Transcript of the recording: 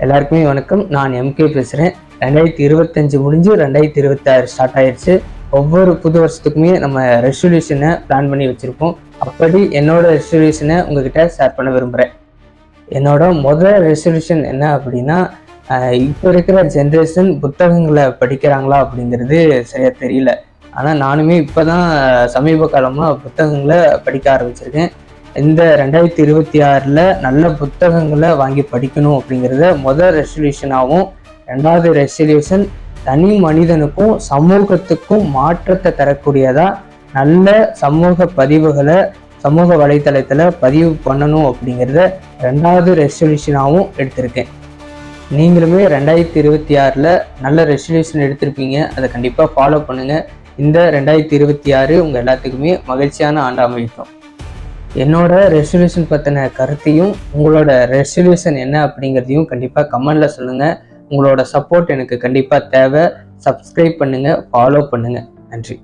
எல்லாருக்குமே வணக்கம். நான் எம்கே பேசுகிறேன். 2025 முடிஞ்சு 2026 ஸ்டார்ட் ஆயிடுச்சு. ஒவ்வொரு புது வருஷத்துக்குமே நம்ம ரெசல்யூஷனை பிளான் பண்ணி வச்சுருப்போம். அப்படி என்னோட ரெசல்யூஷனை உங்ககிட்ட ஷேர் பண்ண விரும்புகிறேன். என்னோட முதல் ரெசல்யூஷன் என்ன அப்படின்னா, இப்போ இருக்கிற ஜென்ரேஷன் புத்தகங்களை படிக்கிறாங்களா அப்படிங்கிறது சரியாக தெரியல. ஆனால் நானுமே இப்போ தான் சமீப காலமாக புத்தகங்களை படிக்க ஆரம்பிச்சிருக்கேன். இந்த 2026 நல்ல புத்தகங்களை வாங்கி படிக்கணும் அப்படிங்கிறத முதல் ரெசல்யூஷனாகவும், ரெண்டாவது ரெசல்யூஷன் தனி மனிதனுக்கும் சமூகத்துக்கும் மாற்றத்தை தரக்கூடியதா நல்ல சமூக பதிவுகளை சமூக வலைத்தளத்தில் பதிவு பண்ணணும் அப்படிங்கிறத ரெண்டாவது ரெசல்யூஷனாகவும் எடுத்திருக்கேன். நீங்களுமே 2026 நல்ல ரெசல்யூஷன் எடுத்திருப்பீங்க. அதை கண்டிப்பாக ஃபாலோ பண்ணுங்கள். இந்த 2026 உங்கள் எல்லாத்துக்குமே மகிழ்ச்சியான ஆண்டு அமையட்டும். என்னோட ரெசல்யூஷன் பற்றின கருத்தையும் உங்களோட ரெசல்யூஷன் என்ன அப்படிங்கிறதையும் கண்டிப்பாக கமெண்டில் சொல்லுங்கள். உங்களோட சப்போர்ட் எனக்கு கண்டிப்பாக தேவை. சப்ஸ்கிரைப் பண்ணுங்கள், ஃபாலோ பண்ணுங்கள். நன்றி.